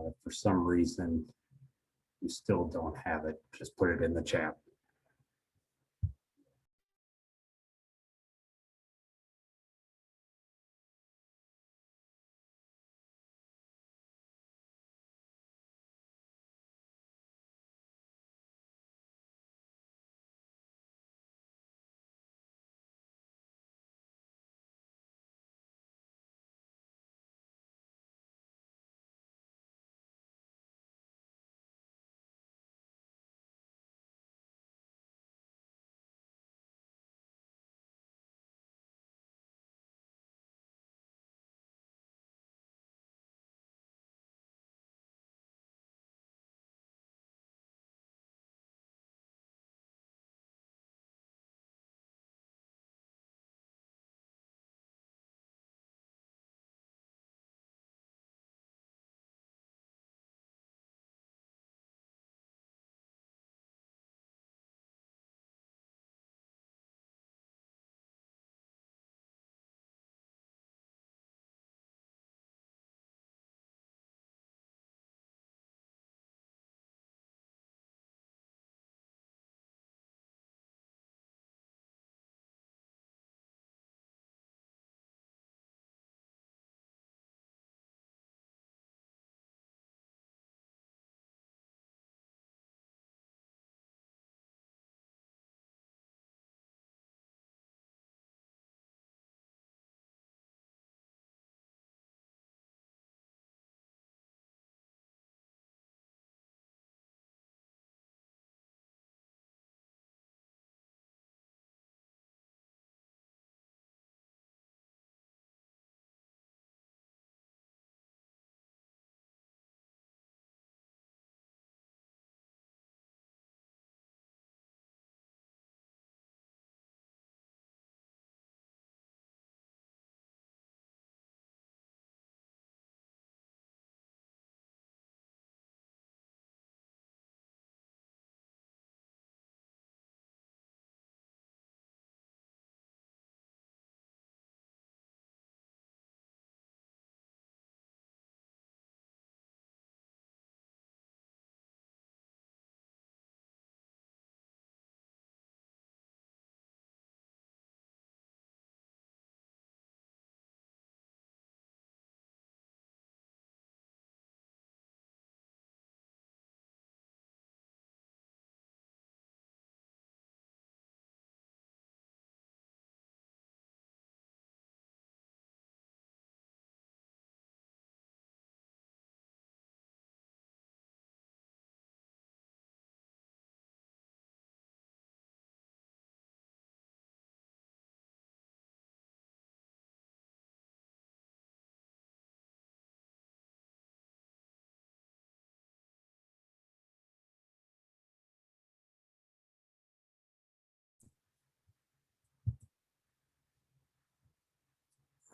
If for some reason you still don't have it, just put it in the chat.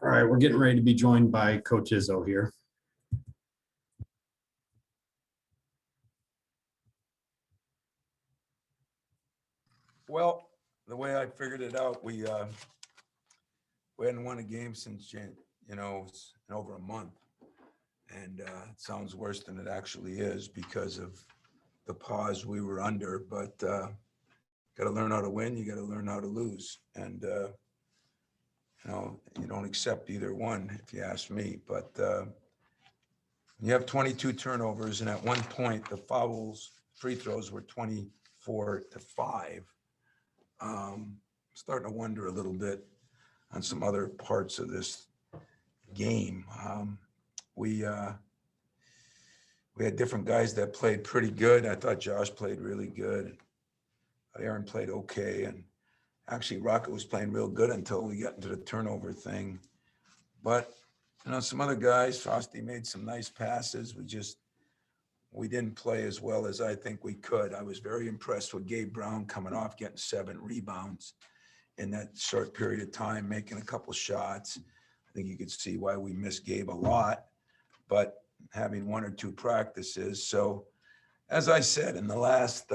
All right, we're getting ready to be joined by Coach Izzo here. Well, the way I figured it out, we hadn't won a game since it's in over a month, and it sounds worse than it actually is because of the pause we were under. But got to learn how to win. You got to learn how to lose, and you don't accept either one, if you ask me. But you have 22 turnovers, and at one point the free throws were 24-5. Starting to wonder a little bit on some other parts of this game. We had different guys that played pretty good. I thought Josh played really good. Aaron played okay, and actually Rocket was playing real good until we got into the turnover thing. But some other guys, Frosty made some nice passes. We didn't play as well as I think we could. I was very impressed with Gabe Brown coming off, getting 7 rebounds in that short period of time, making a couple shots. I think you could see why we missed Gabe a lot, but having 1 or 2 practices. So as I said, in the last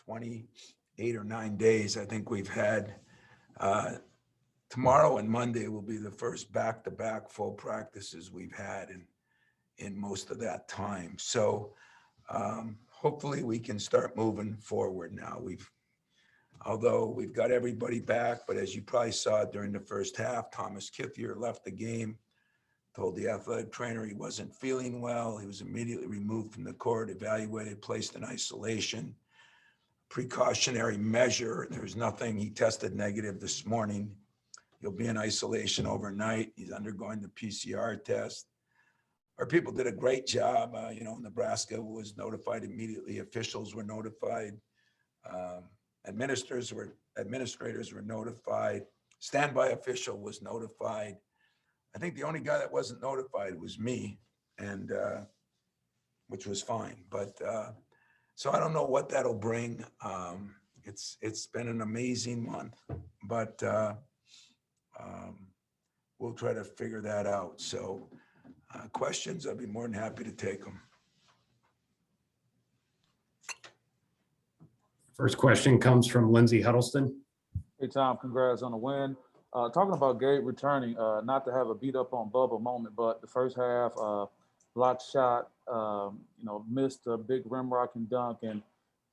28 or 9 days, I think we've had tomorrow and Monday will be the first back-to-back full practices we've had. And in most of that time. So hopefully we can start moving forward now. Although we've got everybody back, but as you probably saw during the first half, Thomas Kithier left the game, told the athletic trainer he wasn't feeling well. He was immediately removed from the court, evaluated, placed in isolation. Precautionary measure. There's nothing. He tested negative this morning. He'll be in isolation overnight. He's undergoing the PCR test. Our people did a great job. Nebraska was notified immediately. Officials were notified. Administrators were notified. Standby official was notified. I think the only guy that wasn't notified was me, and which was fine. But so I don't know what that'll bring. It's been an amazing month, but we'll try to figure that out. So questions, I'd be more than happy to take them. First question comes from Lindsey Huddleston. Hey, Tom, congrats on the win. Talking about Gabe returning, not to have a beat up on Bubba moment, but the first half, blocked shot, missed a big rim rocking dunk and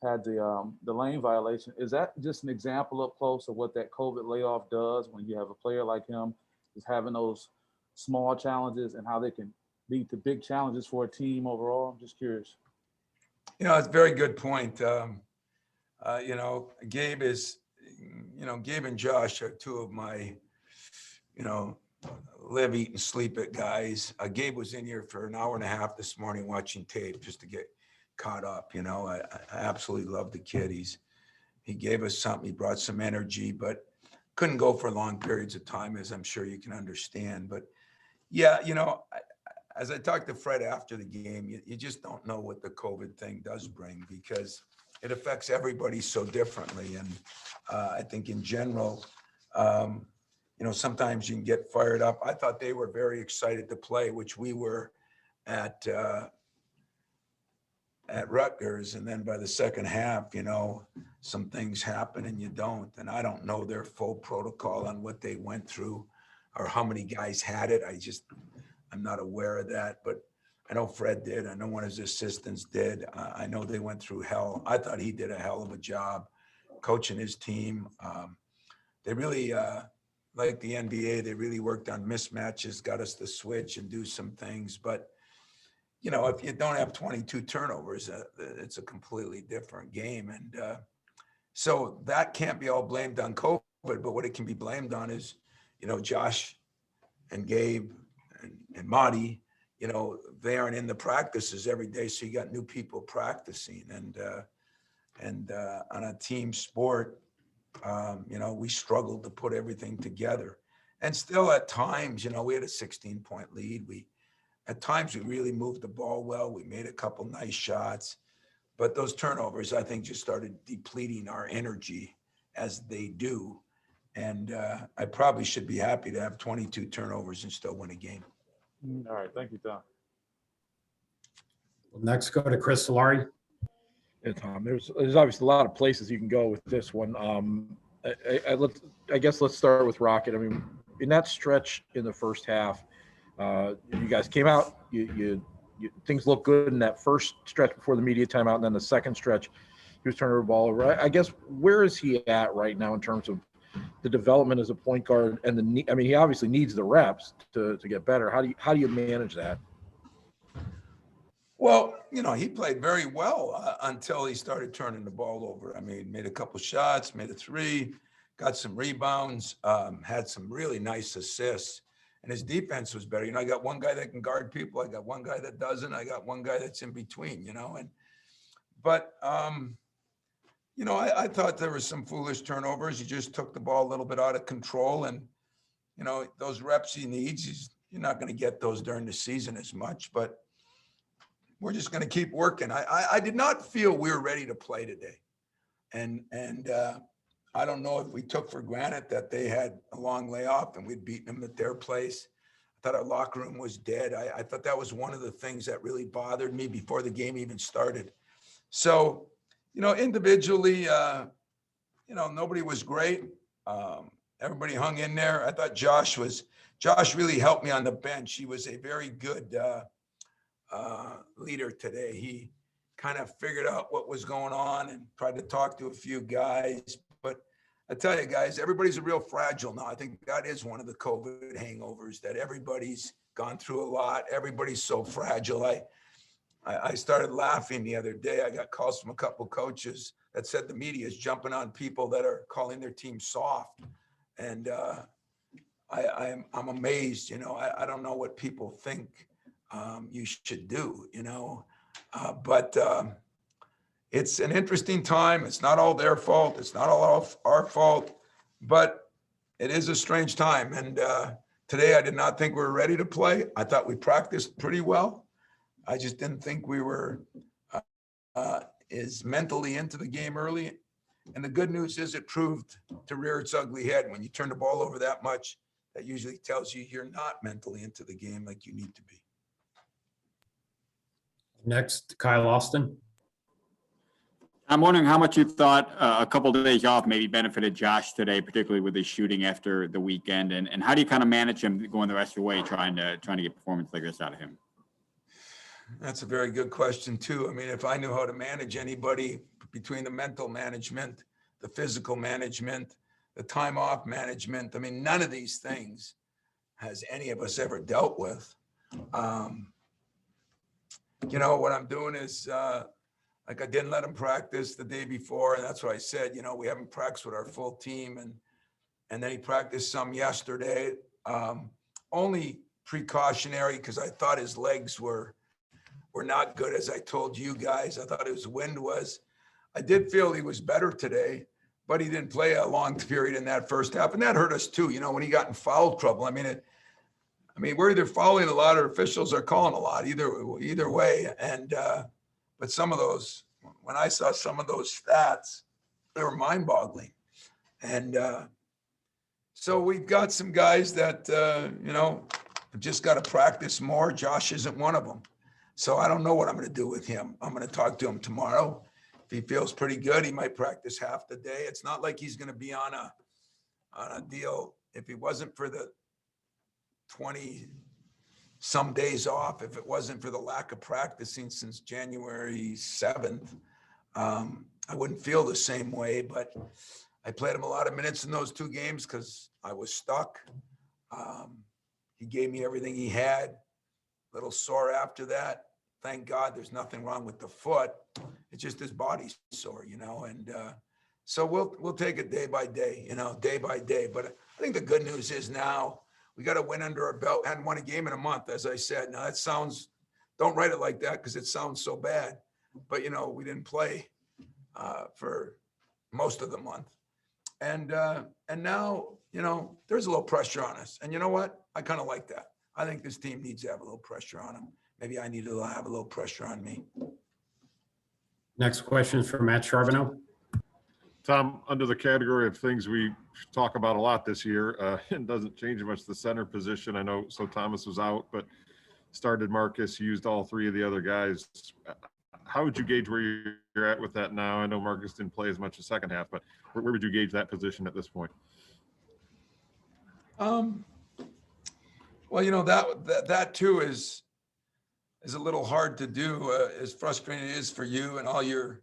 had the lane violation. Is that just an example up close of what that COVID layoff does when you have a player like him, is having those small challenges and how they can lead to big challenges for a team overall? I'm just curious. It's a very good point. Gabe Gabe and Josh are two of my, live, eat, and sleep it guys. Gabe was in here for an hour and a half this morning watching tape just to get caught up. I absolutely love the kid. He gave us something. He brought some energy, but couldn't go for long periods of time, as I'm sure you can understand. But yeah, as I talked to Fred after the game, you just don't know what the COVID thing does bring, because it affects everybody so differently. And I think in general, sometimes you can get fired up. I thought they were very excited to play, which we were at Rutgers. And then by the second half, some things happen and you don't. And I don't know their full protocol on what they went through or how many guys had it. I'm not aware of that, but I know Fred did. I know one of his assistants did. I know they went through hell. I thought he did a hell of a job coaching his team. They really, like the NBA, they really worked on mismatches, got us to switch and do some things. But, if you don't have 22 turnovers, it's a completely different game. And so that can't be all blamed on COVID, but what it can be blamed on is, Josh and Gabe and Marty, they aren't in the practices every day. So you got new people practicing, and on a team sport, we struggled to put everything together. And still at times, we had a 16-point lead. At times we really moved the ball well. We made a couple nice shots, but those turnovers, I think, just started depleting our energy, as they do. And I probably should be happy to have 22 turnovers and still win a game. All right. Thank you, Tom. We'll next go to Chris Solari. Yeah, Tom, there's obviously a lot of places you can go with this one. I guess let's start with Rocket. I mean, in that stretch in the first half, you guys came out, you things looked good in that first stretch before the media timeout, and then the second stretch, he was turning the ball over. I guess, where is he at right now in terms of the development as a point guard and he obviously needs the reps to get better. How do you manage that? Well, he played very well until he started turning the ball over. I mean, made a couple shots, made a three, got some rebounds, had some really nice assists, and his defense was better. I got one guy that can guard people. I got one guy that doesn't. I got one guy that's in between, but I thought there were some foolish turnovers. He just took the ball a little bit out of control, and, those reps he needs, you're not going to get those during the season as much, but we're just going to keep working. I did not feel we were ready to play today. And I don't know if we took for granted that they had a long layoff and we'd beaten them at their place. I thought our locker room was dead. I thought that was one of the things that really bothered me before the game even started. So, individually, nobody was great. Everybody hung in there. I thought Josh really helped me on the bench. He was a very good leader today. He kind of figured out what was going on and tried to talk to a few guys. But I tell you guys, everybody's real fragile now. I think that is one of the COVID hangovers, that everybody's gone through a lot. Everybody's so fragile. I started laughing the other day. I got calls from a couple coaches that said the media is jumping on people that are calling their team soft. And I'm amazed, you know. I don't know what people think you should do, you know. But it's an interesting time. It's not all their fault. It's not all our fault, but it is a strange time. And today I did not think we were ready to play. I thought we practiced pretty well. I just didn't think we were as mentally into the game early. And the good news is it proved to rear its ugly head. When you turn the ball over that much, that usually tells you you're not mentally into the game like you need to be. Next, Kyle Austin. I'm wondering how much you thought a couple of days off maybe benefited Josh today, particularly with his shooting after the weekend, and how do you kind of manage him going the rest of the way, trying to get performance like this out of him? That's a very good question too. I mean, if I knew how to manage anybody between the mental management, the physical management, the time off management, I mean, none of these things has any of us ever dealt with. You know, what I'm doing is, like I didn't let him practice the day before. And that's what I said, you know, we haven't practiced with our full team. And then he practiced some yesterday, only precautionary because I thought his legs were not good, as I told you guys. I thought his wind was. I did feel he was better today, but he didn't play a long period in that first half. And that hurt us too, you know, when he got in foul trouble. I mean, we're either fouling a lot or officials are calling a lot, either way. And, but some of those, when I saw some of those stats, they were mind-boggling. And so we've got some guys that, you know, just got to practice more. Josh isn't one of them. So I don't know what I'm going to do with him. I'm going to talk to him tomorrow. If he feels pretty good, he might practice half the day. It's not like he's going to be on a deal. If he wasn't for the 20 some days off, if it wasn't for the lack of practicing since January 7th, I wouldn't feel the same way. But I played him a lot of minutes in those two games because I was stuck. He gave me everything he had. A little sore after that. Thank God there's nothing wrong with the foot. It's just his body's sore, you know. And so we'll take it day by day, you know, day by day. But I think the good news is now we got a win under our belt. Hadn't won a game in a month, as I said. Now that sounds, don't write it like that because it sounds so bad. But, you know, we didn't play for most of the month. And now, you know, there's a little pressure on us. And you know what? I kind of like that. I think this team needs to have a little pressure on them. Maybe I need to have a little pressure on me. Next question is from Matt Charbonneau. Tom, under the category of things we talk about a lot this year, it doesn't change much the center position. I know, so Thomas was out, but started Marcus, used all three of the other guys. How would you gauge where you're at with that now? I know Marcus didn't play as much the second half, but where would you gauge that position at this point? Well, you know, that too is a little hard to do, as frustrating it is for you and all your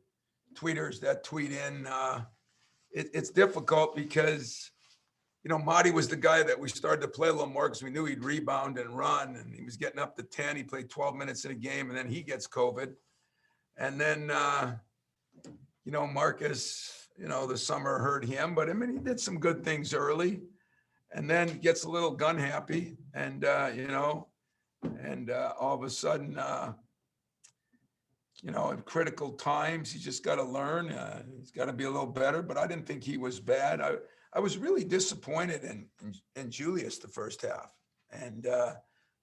tweeters that tweet in. It's difficult because, you know, Marty was the guy that we started to play a little more because we knew he'd rebound and run, and he was getting up to 10. He played 12 minutes in a game, and then he gets COVID. And then, you know, Marcus, you know, the summer hurt him, but I mean, he did some good things early, and then gets a little gun happy, and, you know, and all of a sudden, you know, at critical times, he's just got to learn. He's got to be a little better, but I didn't think he was bad. I was really disappointed in Julius the first half. And,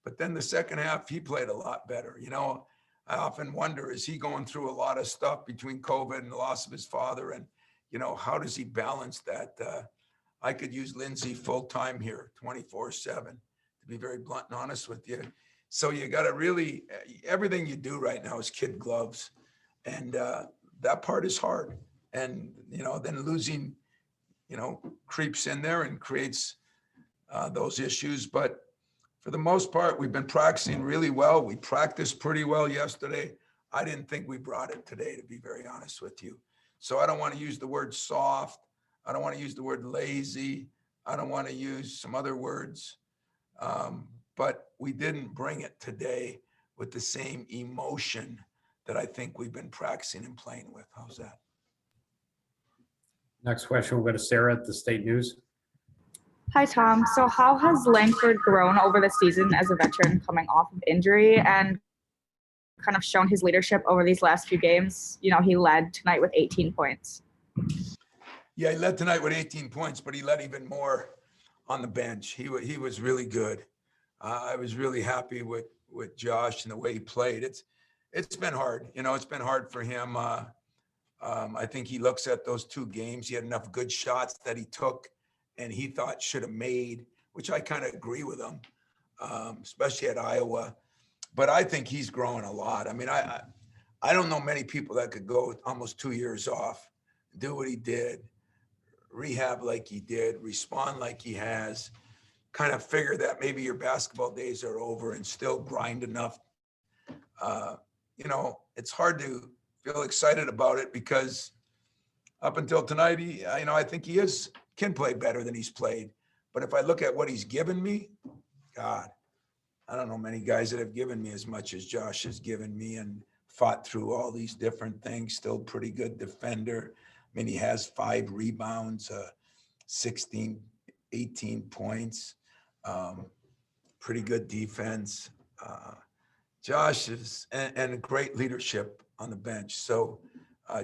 but then the second half, he played a lot better. You know, I often wonder, is he going through a lot of stuff between COVID and the loss of his father? And, you know, how does he balance that? I could use Lindsay full-time here, 24/7, to be very blunt and honest with you. So you got to really, everything you do right now is kid gloves. And that part is hard. And, you know, then losing, you know, creeps in there and creates those issues. But for the most part, we've been practicing really well. We practiced pretty well yesterday. I didn't think we brought it today, to be very honest with you. So I don't want to use the word soft. I don't want to use the word lazy. I don't want to use some other words. But we didn't bring it today with the same emotion that I think we've been practicing and playing with. How's that? Next question, we'll go to Sarah at the State News. Hi, Tom. So how has Langford grown over the season as a veteran coming off of injury and kind of shown his leadership over these last few games? You know, he led tonight with 18 points. Yeah, he led tonight with 18 points, but he led even more on the bench. He was really good. I was really happy with Josh and the way he played. It's been hard. You know, it's been hard for him. I think he looks at those 2 games. He had enough good shots that he took and he thought should have made, which I kind of agree with him, especially at Iowa. But I think he's growing a lot. I mean, I don't know many people that could go almost 2 years off, do what he did, rehab like he did, respond like he has, kind of figure that maybe your basketball days are over and still grind enough. You know, it's hard to feel excited about it because up until tonight, I think he can play better than he's played. But if I look at what he's given me, God, I don't know many guys that have given me as much as Josh has given me and fought through all these different things. Still pretty good defender. I mean, he has 5 rebounds, 16, 18 points, pretty good defense. Josh is, and great leadership on the bench. So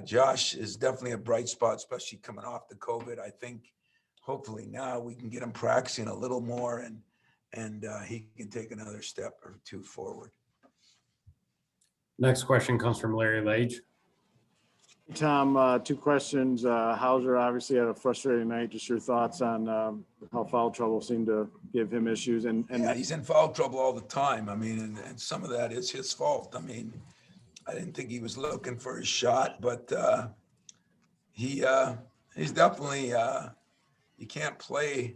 Josh is definitely a bright spot, especially coming off the COVID. I think hopefully now we can get him practicing a little more and he can take another step or 2 forward. Next question comes from Larry Lage. Tom, 2 questions. Hauser obviously had a frustrating night. Just your thoughts on how foul trouble seemed to give him issues. And yeah, he's in foul trouble all the time. I mean, and some of that is his fault. I mean, I didn't think he was looking for his shot, but he's definitely you can't play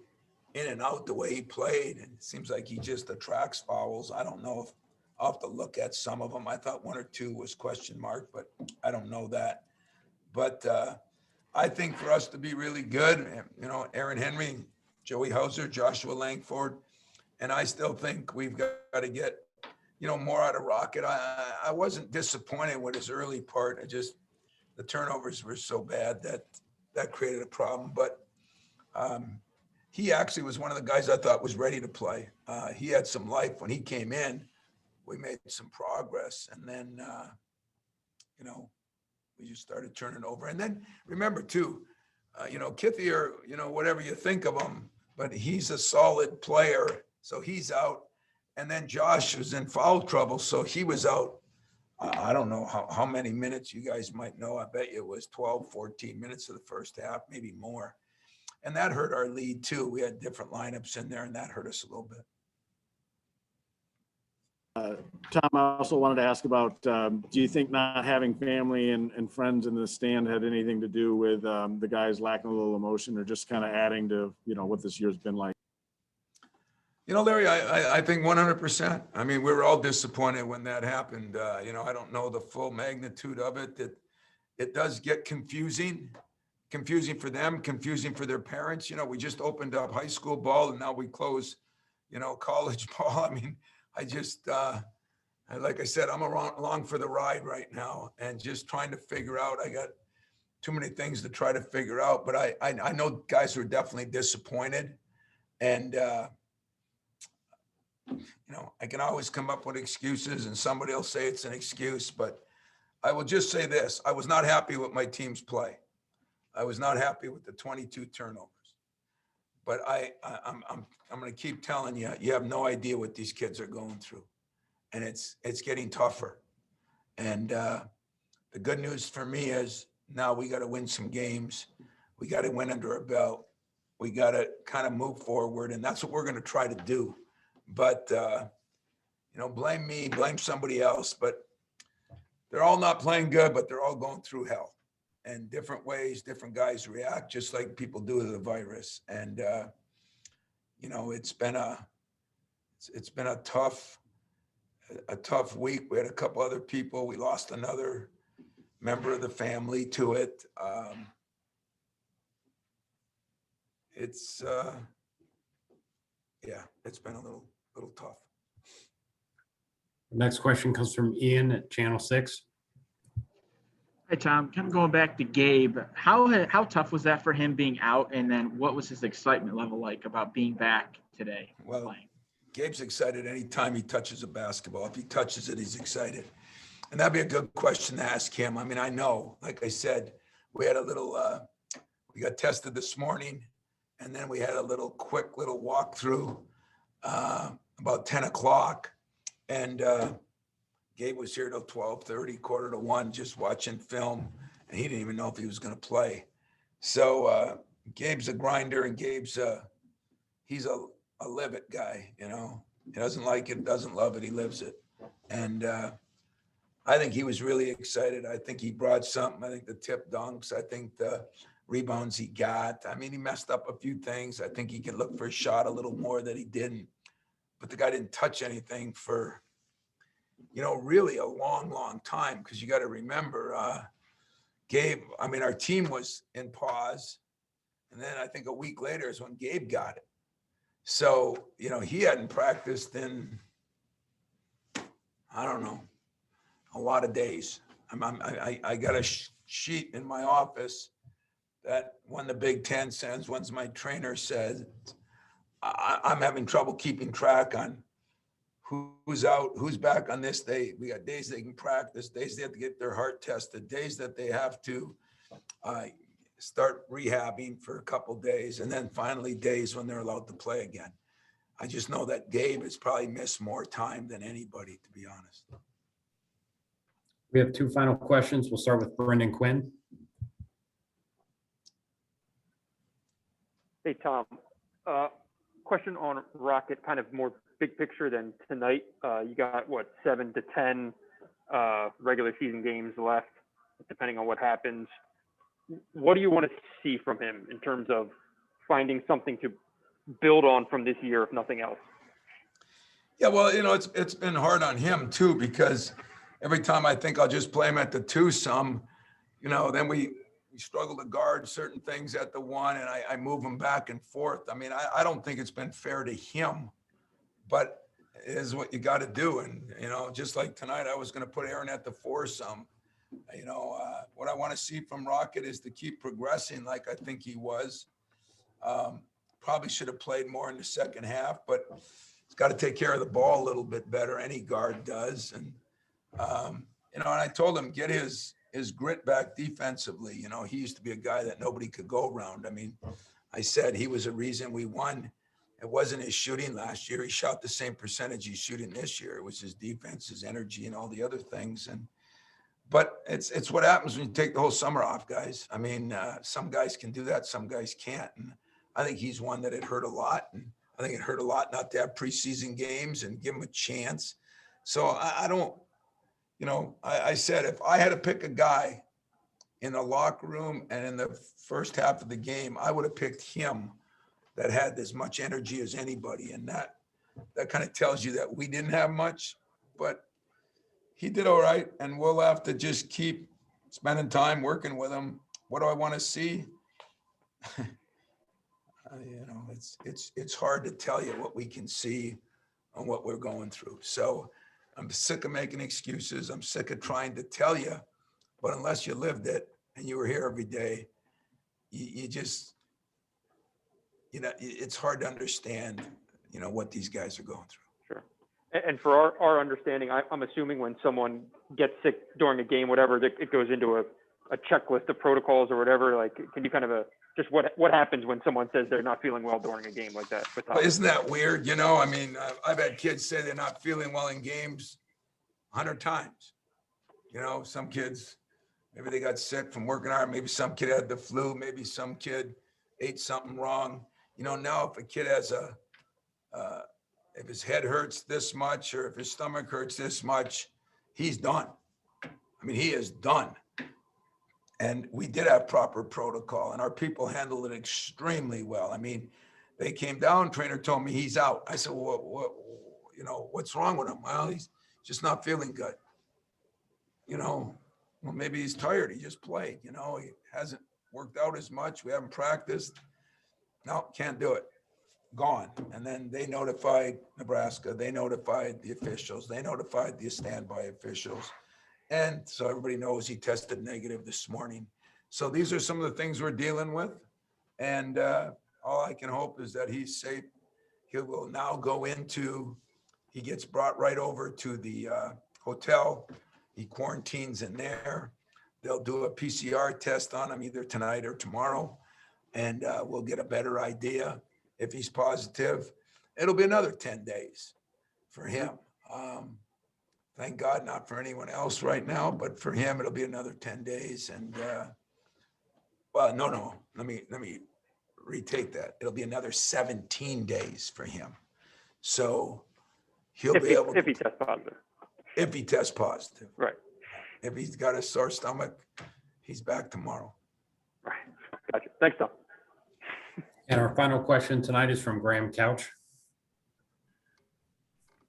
in and out the way he played. And it seems like he just attracts fouls. I don't know if I'll have to look at some of them. I thought 1 or 2 was question mark, but I don't know that. But I think for us to be really good, you know, Aaron Henry, Joey Hauser, Joshua Langford, and I still think we've got to get, you know, more out of Rocket. I wasn't disappointed with his early part. The turnovers were so bad that created a problem. But he actually was one of the guys I thought was ready to play. He had some life when he came in. We made some progress, and then you know, we just started turning over. And then remember too, you know, Kithier, you know, whatever you think of him, but he's a solid player, so he's out. And then Josh was in foul trouble, so he was out. I don't know how many minutes, you guys might know. I bet you it was 12, 14 minutes of the first half, maybe more. And that hurt our lead too. We had different lineups in there, and that hurt us a little bit. Tom, I also wanted to ask about, do you think not having family and friends in the stand had anything to do with the guys lacking a little emotion, or just kind of adding to, you know, what this year's been like? You know, Larry, I think 100%. I mean, we were all disappointed when that happened. You know, I don't know the full magnitude of it. That it does get confusing for them, confusing for their parents. You know, we just opened up high school ball and now we close, you know, college ball. I mean, I just, like I said, I'm along for the ride right now and just trying to figure out. I got too many things to try to figure out, but I know guys were definitely disappointed. And, you know, I can always come up with excuses and somebody will say it's an excuse, but I will just say this. I was not happy with my team's play. I was not happy with the 22 turnovers, but I'm going to keep telling you, you have no idea what these kids are going through, and it's getting tougher. And the good news for me is now we got to win some games. We got to win under our belt. We got to kind of move forward, and that's what we're going to try to do. But you know, blame me, blame somebody else, but they're all not playing good, but they're all going through hell. And different ways, different guys react, just like people do to the virus. And you know, it's been a it's been a tough week. We had a couple other people. We lost another member of the family to it. It's it's been a little tough. Next question comes from Ian at Channel 6. Hi, Tom. Kind of going back to Gabe. How tough was that for him being out? And then what was his excitement level like about being back today? Well, playing? Gabe's excited anytime he touches a basketball. If he touches it, he's excited. And that'd be a good question to ask him. I mean, I know, like I said, we had a little, we got tested this morning, and then we had a quick little walkthrough about 10 o'clock. And Gabe was here till 12:30, 1:45, just watching film, and he didn't even know if he was going to play. So Gabe's a grinder, and he's a live it guy, you know. He doesn't like it, doesn't love it, he lives it. And I think he was really excited. I think he brought something. I think the tip dunks, I think the rebounds he got. I mean, he messed up a few things. I think he could look for a shot a little more that he didn't. But the guy didn't touch anything for, really a long time. Because you got to remember, Gabe, I mean, our team was in pause. And then I think a week later is when Gabe got it. So, he hadn't practiced in, I don't know, a lot of days. I got a sheet in my office that when the Big Ten sends, once my trainer says, I'm having trouble keeping track on who's out, who's back on this day. We got days they can practice, days they have to get their heart tested, days that they have to start rehabbing for a couple days, and then finally days when they're allowed to play again. I just know that Gabe has probably missed more time than anybody, to be honest. We have two final questions. We'll start with Brendan Quinn. Hey, Tom. Question on Rocket, kind of more big picture than tonight. You got, 7 to 10 regular season games left, depending on what happens. What do you want to see from him in terms of finding something to build on from this year, if nothing else? Yeah, well, it's been hard on him too, because every time I think I'll just play him at the 2 some, then we struggle to guard certain things at the 1, and I move him back and forth. I mean, I don't think it's been fair to him, but it is what you got to do. And, just like tonight, I was going to put Aaron at the 4 some. What I want to see from Rocket is to keep progressing like I think he was. Probably should have played more in the second half, but he's got to take care of the ball a little bit better. Any guard does. And, and I told him, get his grit back defensively. He used to be a guy that nobody could go around. I mean, I said he was a reason we won. It wasn't his shooting last year. He shot the same percentage he's shooting this year. It was his defense, his energy, and all the other things. But it's what happens when you take the whole summer off, guys. I mean, some guys can do that, some guys can't. And I think he's one that it hurt a lot. And I think it hurt a lot not to have preseason games and give him a chance. So I don't, I said, if I had to pick a guy in the locker room and in the first half of the game, I would have picked him, that had as much energy as anybody. And that kind of tells you that we didn't have much, but he did all right. And we'll have to just keep spending time working with him. What do I want to see? It's hard to tell you what we can see on what we're going through. So I'm sick of making excuses. I'm sick of trying to tell you, but unless you lived it and you were here every day, you just, it's hard to understand, what these guys are going through. Sure. And for our understanding, I'm assuming when someone gets sick during a game, whatever, it goes into a checklist of protocols or whatever. Like, can you kind of just what happens when someone says they're not feeling well during a game like that? Well, isn't that weird? I mean, I've had kids say they're not feeling well in games 100 times. Some kids, maybe they got sick from working hard. Maybe some kid had the flu. Maybe some kid ate something wrong. Now if a kid has if his head hurts this much or if his stomach hurts this much, he's done. I mean, he is done. And we did have proper protocol, and our people handled it extremely well. I mean, they came down, trainer told me he's out. I said, well, you know, what's wrong with him? Well, he's just not feeling good. You know, well, maybe he's tired. He just played, you know, he hasn't worked out as much. We haven't practiced. No, can't do it. Gone. And then they notified Nebraska. They notified the officials. They notified the standby officials. And so everybody knows he tested negative this morning. So these are some of the things we're dealing with. And all I can hope is that he's safe. He will now go into, he gets brought right over to the hotel. He quarantines in there. They'll do a PCR test on him either tonight or tomorrow. And we'll get a better idea. If he's positive, it'll be another 10 days for him. Thank God, not for anyone else right now, but for him, it'll be another 10 days. And well, no, let me retake that. It'll be another 17 days for him. So he'll be able to, if he tests positive. If he tests positive. Right. If he's got a sore stomach, he's back tomorrow. Right. Gotcha. Thanks, Tom. And our final question tonight is from Graham Couch.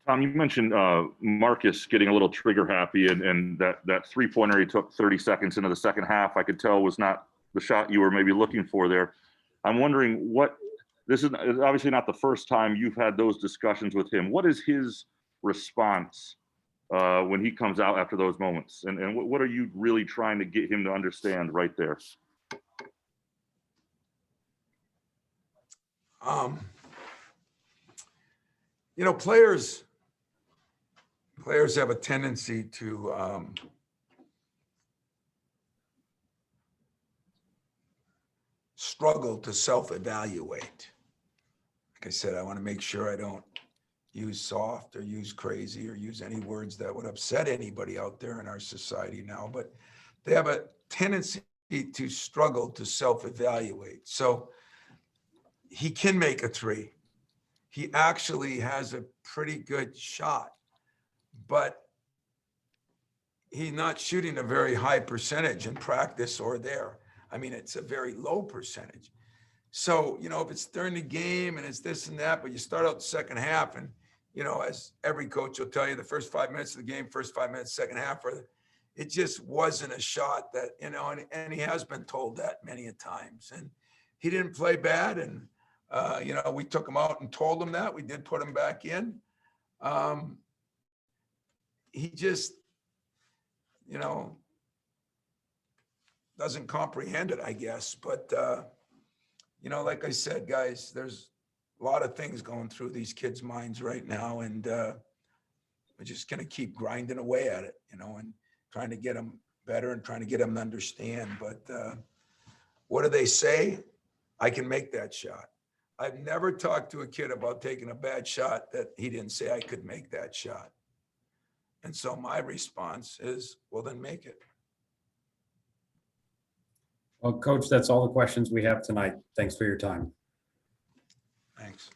Tom, you mentioned Marcus getting a little trigger happy, and that three-pointer he took 30 seconds into the second half, I could tell was not the shot you were maybe looking for there. I'm wondering this is obviously not the first time you've had those discussions with him. What is his response when he comes out after those moments? And what are you really trying to get him to understand right there? You know, players have a tendency to struggle to self-evaluate. Like I said, I want to make sure I don't use soft or use crazy or use any words that would upset anybody out there in our society now, but they have a tendency to struggle to self-evaluate. So he can make a three. He actually has a pretty good shot, but he's not shooting a very high percentage in practice or there. I mean, it's a very low percentage. So, you know, if it's during the game and it's this and that, but you start out the second half and, you know, as every coach will tell you, the first 5 minutes of the game, first 5 minutes, second half, it just wasn't a shot that, you know, and he has been told that many a times. And he didn't play bad. And, you know, we took him out and told him that. We did put him back in. He just, you know, doesn't comprehend it, I guess. But, you know, like I said, guys, there's a lot of things going through these kids' minds right now. And we're just going to keep grinding away at it, you know, and trying to get them better and trying to get them to understand. But what do they say? I can make that shot. I've never talked to a kid about taking a bad shot that he didn't say I could make that shot. And so my response is, well, then make it. Well, Coach, that's all the questions we have tonight. Thanks for your time. Thanks.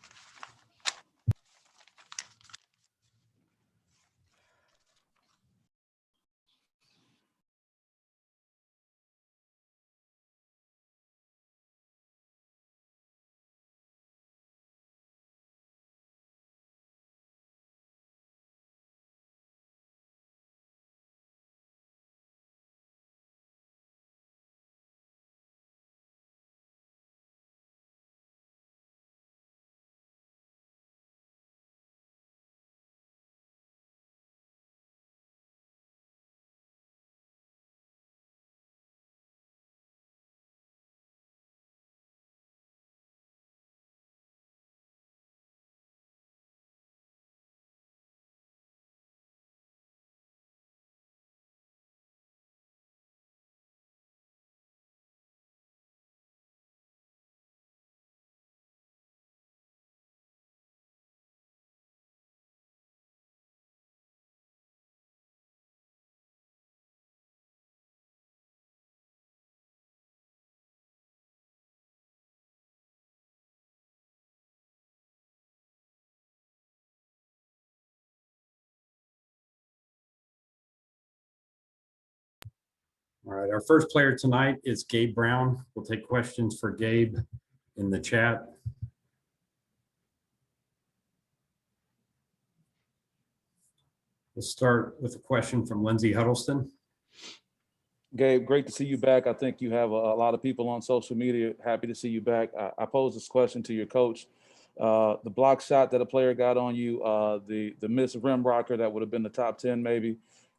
All right, our first player tonight is Gabe Brown. We'll take questions for Gabe in the chat. We'll start with a question from Lindsay Huddleston. Gabe, great to see you back. I think you have a lot of people on social media happy to see you back. I pose this question to your coach. The block shot that a player got on you, the missed rim rocker that would have been the top 10 maybe,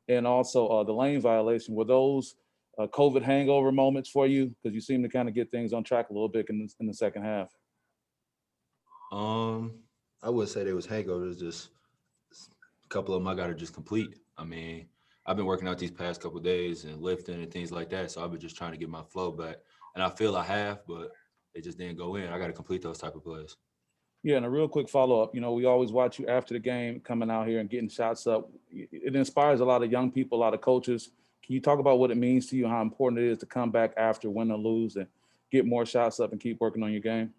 and also the lane violation. Were those COVID hangover moments for you? Because you seem to kind of get things on track a little bit in the second half. I would say there was hangovers, just a couple of them I got to just complete. I mean, I've been working out these past couple of days and lifting and things like that, so I've been just trying to get my flow back. And I feel I have, but it just didn't go in. I got to complete those type of plays. Yeah, and a real quick follow-up, we always watch you after the game coming out here and getting shots up. It inspires a lot of young people, a lot of coaches. Can you talk about what it means to you, how important it is to come back after win or lose and get more shots up and keep working on your game?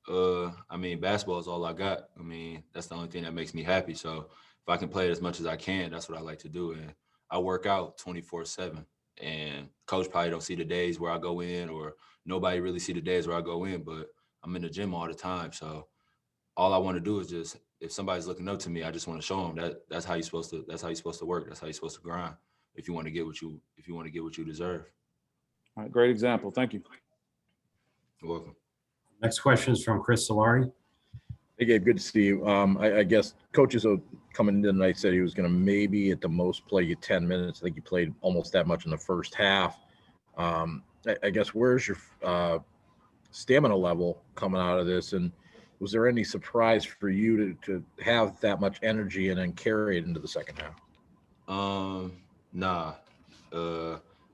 I mean, basketball is all I got. I mean, that's the only thing that makes me happy. So if I can play it as much as I can, that's what I like to do. And I work out 24/7. And coach probably don't see the days where I go in, or nobody really see the days where I go in, but I'm in the gym all the time. So all I want to do is just, if somebody's looking up to me, I just want to show them that's how you're supposed to work. That's how you're supposed to grind. If you want to get what you deserve. All right, great example. Thank you. You're welcome. Next question is from Chris Solari. Hey, Gabe, good to see you. I guess coaches coming in tonight said he was going to maybe at the most play you 10 minutes. I think you played almost that much in the first half. I guess where's your stamina level coming out of this? And was there any surprise for you to have that much energy and then carry it into the second half? Nah.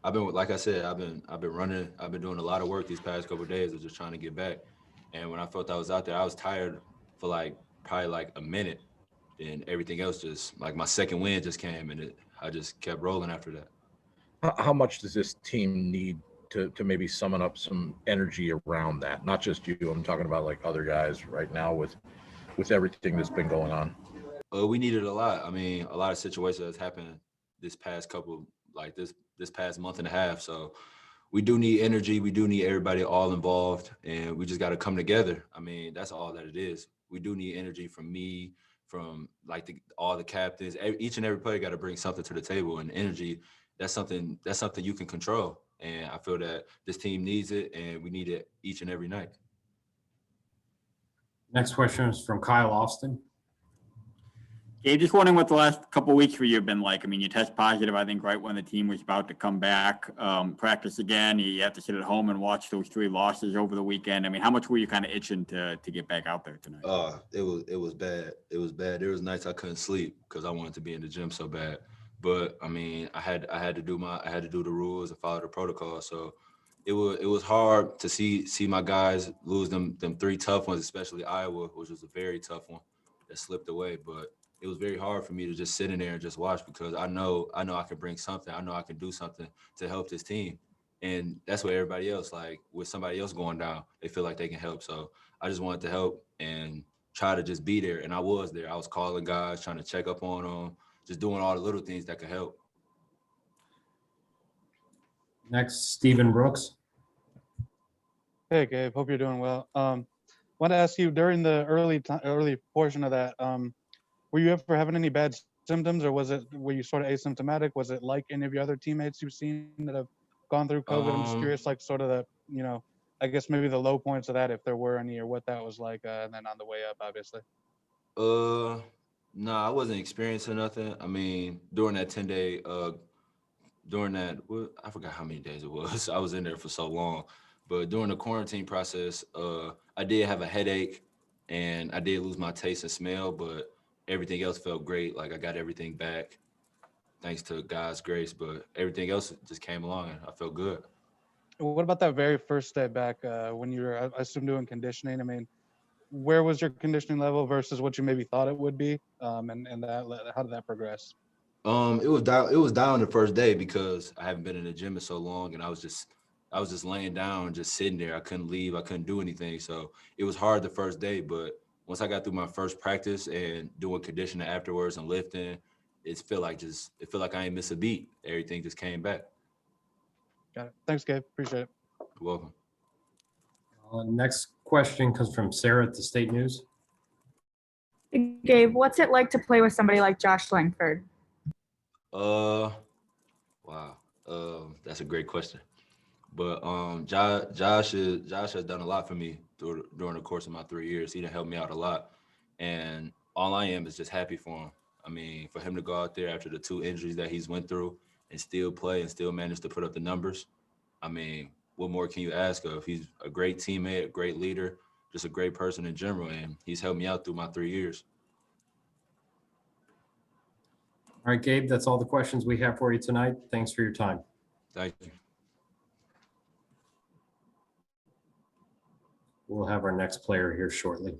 I've been, like I said, I've been running. I've been doing a lot of work these past couple of days of just trying to get back. And when I felt I was out there, I was tired for probably a minute. And everything else just, my second wind just came, and I just kept rolling after that. How much does this team need to maybe summon up some energy around that? Not just you. I'm talking about other guys right now with everything that's been going on. We needed a lot. I mean, a lot of situations that's happened this past couple, this past month and a half. So we do need energy. We do need everybody all involved, and we just got to come together. I mean, that's all that it is. We do need energy from me, from all the captains. Each and every player got to bring something to the table, and energy, that's something you can control. And I feel that this team needs it, and we need it each and every night. Next question is from Kyle Austin. Gabe, just wondering what the last couple of weeks for you have been like. I mean, you test positive, I think, right when the team was about to come back, practice again. You have to sit at home and watch those 3 losses over the weekend. I mean, how much were you kind of itching to get back out there tonight? It was bad. It was bad. There was nights I couldn't sleep because I wanted to be in the gym so bad. But I mean, I had to do the rules and follow the protocol. So it was hard to see my guys lose them 3 tough ones, especially Iowa, which was a very tough one that slipped away. But it was very hard for me to just sit in there and just watch, because I know I can bring something. I know I can do something to help this team. And that's what everybody else, with somebody else going down, they feel like they can help. So I just wanted to help and try to just be there. And I was there. I was calling guys, trying to check up on them, just doing all the little things that could help. Next, Stephen Brooks. Hey, Gabe. Hope you're doing well. Want to ask you, during the early portion of that, were you ever having any bad symptoms, or were you sort of asymptomatic? Was it like any of your other teammates you've seen that have gone through COVID? I'm just curious, sort of the, I guess maybe the low points of that, if there were any, or what that was like, and then on the way up, obviously. No, I wasn't experiencing nothing. I mean, during that 10-day, I forgot how many days it was. I was in there for so long. But during the quarantine process, I did have a headache, and I did lose my taste and smell, but everything else felt great. I got everything back thanks to God's grace, but everything else just came along and I felt good. What about that very first day back when you were, I assume, doing conditioning? I mean, where was your conditioning level versus what you maybe thought it would be? And how did that progress? It was down the first day because I haven't been in the gym in so long, and I was just laying down, just sitting there. I couldn't leave. I couldn't do anything. So it was hard the first day, but once I got through my first practice and doing conditioning afterwards and lifting, it felt like I ain't miss a beat. Everything just came back. Got it. Thanks, Gabe. Appreciate it. You're welcome. Next question comes from Sarah at the State News. Hey, Gabe, what's it like to play with somebody like Josh Langford? Wow. That's a great question. But Josh has done a lot for me during the course of my 3 years. He done helped me out a lot, and all I am is just happy for him. I mean, for him to go out there after the 2 injuries that he's went through and still play and still manage to put up the numbers. I mean, what more can you ask of? He's a great teammate, a great leader, just a great person in general, and he's helped me out through my 3 years. All right, Gabe, that's all the questions we have for you tonight. Thanks for your time. Thank you. We'll have our next player here shortly.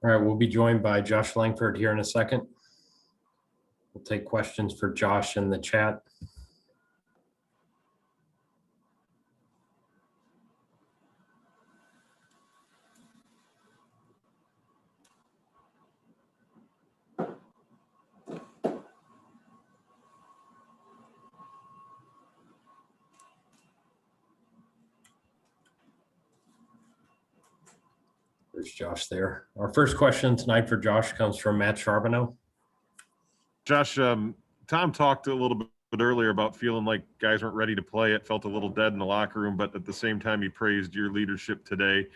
All right, we'll be joined by Josh Langford here in a second. We'll take questions for Josh in the chat. There's Josh there. Our first question tonight for Josh comes from Matt Charbonneau. Josh, Tom talked a little bit earlier about feeling like guys weren't ready to play. It felt a little dead in the locker room, but at the same time, he praised your leadership today.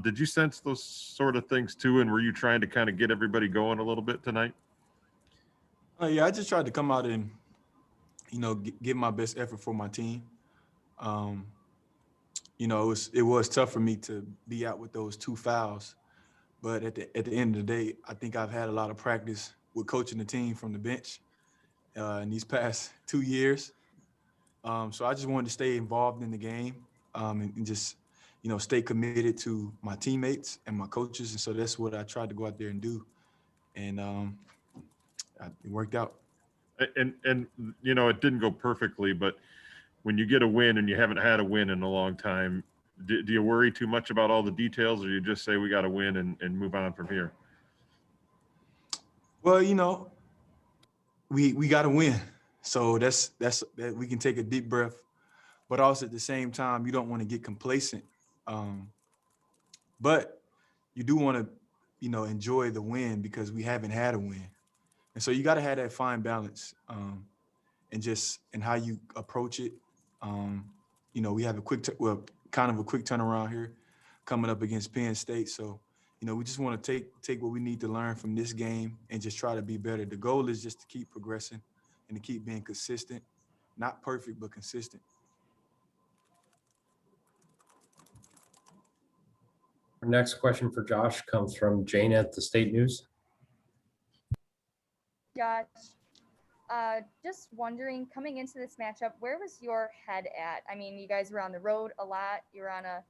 Did you sense those sort of things too? And were you trying to kind of get everybody going a little bit tonight? Yeah, I just tried to come out and, give my best effort for my team. It was tough for me to be out with those 2 fouls, but at the end of the day, I think I've had a lot of practice with coaching the team from the bench in these past 2 years. So I just wanted to stay involved in the game and just, stay committed to my teammates and my coaches. And so that's what I tried to go out there and do. And it worked out. And it didn't go perfectly, but when you get a win and you haven't had a win in a long time, do you worry too much about all the details, or you just say we got to win and move on from here? Well, we got to win. So that's that we can take a deep breath, but also at the same time, you don't want to get complacent. But you do want to, enjoy the win because we haven't had a win. And so you got to have that fine balance and how you approach it. We have a kind of a quick turnaround here coming up against Penn State. So, we just want to take what we need to learn from this game and just try to be better. The goal is just to keep progressing and to keep being consistent, not perfect, but consistent. Our next question for Josh comes from Jane at the State News. Josh, just wondering, coming into this matchup, where was your head at? I mean, you guys were on the road a lot. You were on a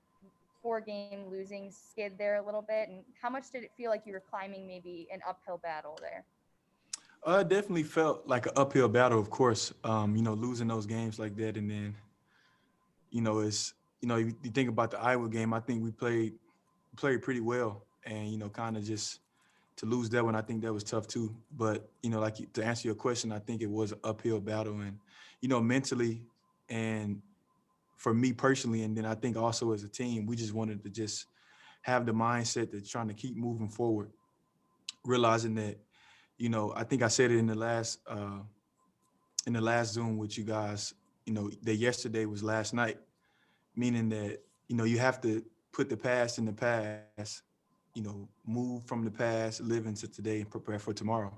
4-game losing skid there a little bit. And how much did it feel like you were climbing maybe an uphill battle there? It definitely felt like an uphill battle, of course, losing those games like that. And then, you think about the Iowa game, I think we played pretty well. And, kind of just to lose that one, I think that was tough too. But, to answer your question, I think it was an uphill battle. And, mentally and for me personally, and then I think also as a team, we just wanted to just have the mindset that trying to keep moving forward, realizing that, I think I said it in the last Zoom with you guys, that yesterday was last night, meaning that, you have to put the past in the past, move from the past, live into today and prepare for tomorrow.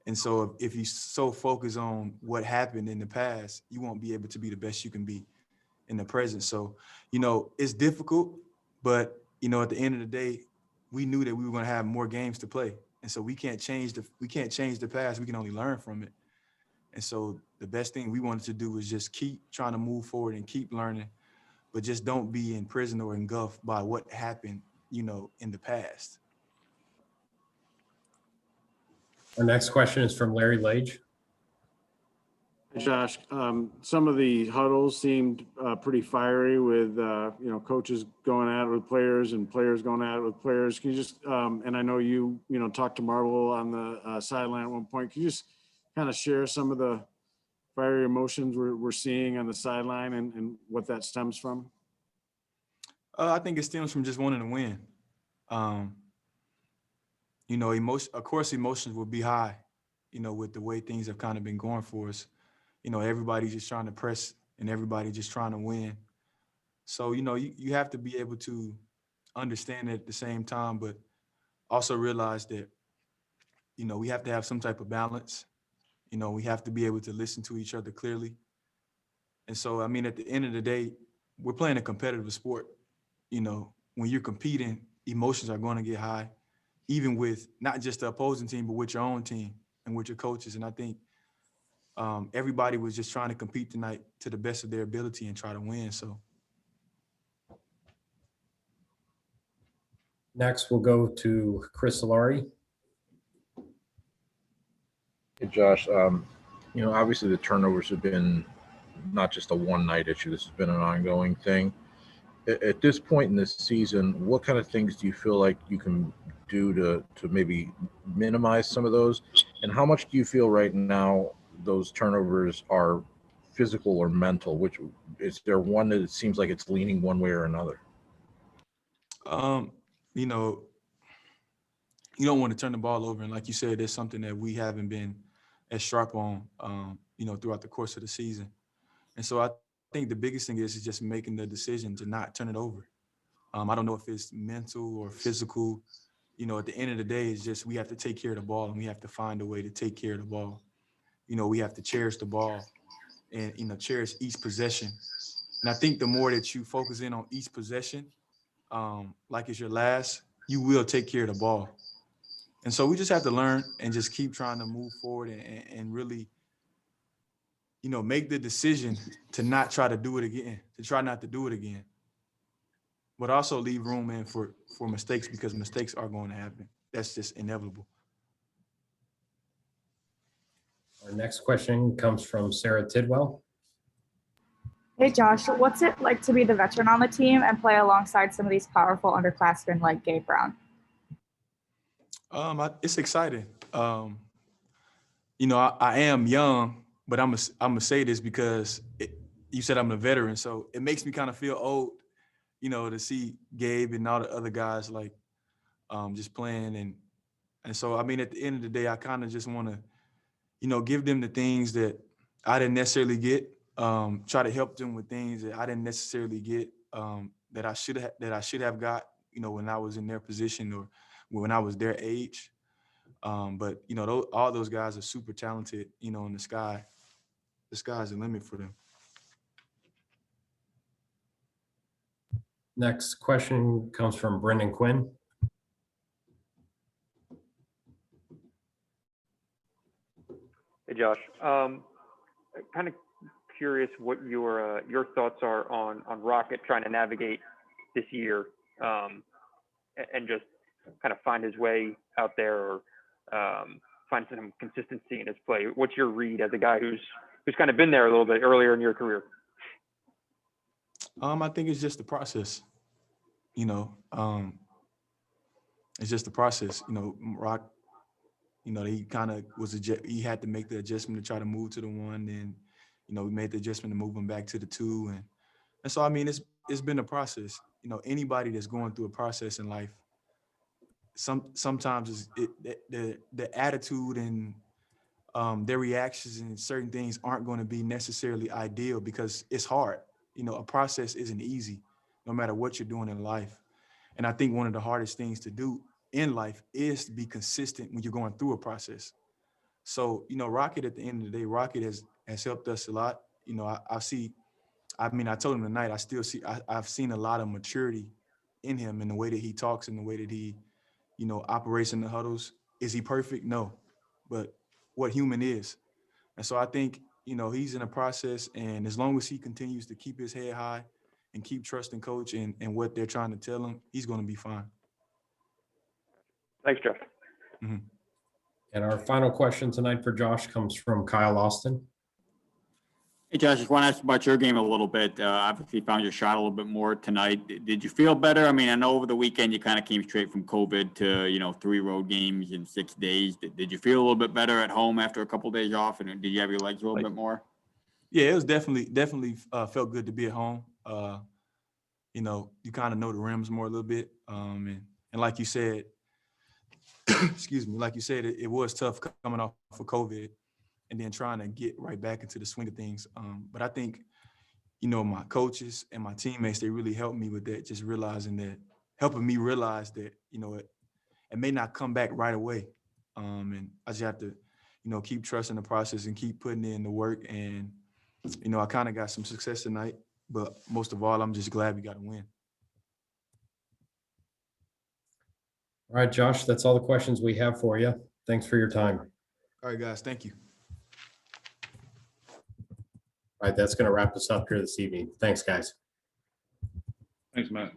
And so if you so focus on what happened in the past, you won't be able to be the best you can be in the present. So, it's difficult, but, at the end of the day, we knew that we were going to have more games to play. And so we can't change the past. We can only learn from it. And so the best thing we wanted to do was just keep trying to move forward and keep learning, but just don't be in prison or engulfed by what happened, in the past. Our next question is from Larry Lage. Josh, some of the huddles seemed pretty fiery with, coaches going at it with players and players going at it with players. Can you just, and I know you talked to Marvel on the sideline at one point. Can you just kind of share some of the fiery emotions we're seeing on the sideline and what that stems from? I think it stems from just wanting to win. Of course, emotions will be high, with the way things have kind of been going for us. Everybody's just trying to press and everybody just trying to win. So, you have to be able to understand it at the same time, but also realize that, we have to have some type of balance. We have to be able to listen to each other clearly. And so, at the end of the day, we're playing a competitive sport. When you're competing, emotions are going to get high, even with not just the opposing team, but with your own team and with your coaches. And I think everybody was just trying to compete tonight to the best of their ability and try to win. So Next, we'll go to Chris Solari. Hey, Josh, obviously the turnovers have been not just a one-night issue. This has been an ongoing thing. At this point in this season, what kind of things do you feel like you can do to maybe minimize some of those? And how much do you feel right now those turnovers are physical or mental? Which is there one that it seems like it's leaning one way or another? You don't want to turn the ball over. And like you said, it's something that we haven't been as sharp on, throughout the course of the season. And so I think the biggest thing is just making the decision to not turn it over. I don't know if it's mental or physical. At the end of the day, it's just we have to take care of the ball, and we have to find a way to take care of the ball. We have to cherish the ball and, cherish each possession. And I think the more that you focus in on each possession, like it's your last, you will take care of the ball. And so we just have to learn and just keep trying to move forward and really, make the decision to not try to do it again, to try not to do it again. But also leave room in for mistakes, because mistakes are going to happen. That's just inevitable. Our next question comes from Sarah Tidwell. Hey Josh, what's it like to be the veteran on the team and play alongside some of these powerful underclassmen like Gabe Brown? It's exciting. I am young, but I'm gonna say this because you said I'm a veteran, so it makes me kind of feel old, to see Gabe and all the other guys like just playing, and so I mean, at the end of the day, I kind of just want to, give them the things that I didn't necessarily get, try to help them with things that I didn't necessarily get, that I should have got, when I was in their position or when I was their age. But all those guys are super talented, in the sky's the limit for them. Next question comes from Brendan Quinn. Hey, Josh. Kind of curious what your thoughts are on Rocket trying to navigate this year, and just kind of find his way out there, or find some consistency in his play. What's your read as a guy who's kind of been there a little bit earlier in your career? I think it's just the process. It's just the process. Rock, he kind of he had to make the adjustment to try to move to the one, and we made the adjustment to move him back to the two, and so I mean it's been a process. Anybody that's going through a process in life, sometimes the attitude and their reactions and certain things aren't going to be necessarily ideal, because it's hard. A process isn't easy, no matter what you're doing in life. And I think one of the hardest things to do in life is to be consistent when you're going through a process. So, Rocket, at the end of the day, Rocket has helped us a lot. I told him tonight, I've seen a lot of maturity in him, in the way that he talks and the way that he, operates in the huddles. Is he perfect? No, but what human is. And so I think, he's in a process, and as long as he continues to keep his head high and keep trusting coach and what they're trying to tell him, he's going to be fine. Thanks, Josh. Mm-hmm. And our final question tonight for Josh comes from Kyle Austin. Hey, Josh, just want to ask about your game a little bit. Obviously, found your shot a little bit more tonight. Did you feel better? I mean, I know over the weekend you kind of came straight from COVID to, 3 road games in 6 days. Did you feel a little bit better at home after a couple of days off? And did you have your legs a little bit more? Yeah, it was definitely felt good to be at home. You kind of know the rims more a little bit. And like you said, excuse me, like you said, it was tough coming off of COVID and then trying to get right back into the swing of things. But I think, my coaches and my teammates, they really helped me with that, just helping me realize that, it may not come back right away. And I just have to, keep trusting the process and keep putting in the work. And, I kind of got some success tonight, but most of all, I'm just glad we got a win. All right, Josh, that's all the questions we have for you. Thanks for your time. All right, guys, thank you. All right, that's going to wrap us up here this evening. Thanks, guys. Thanks, Matt.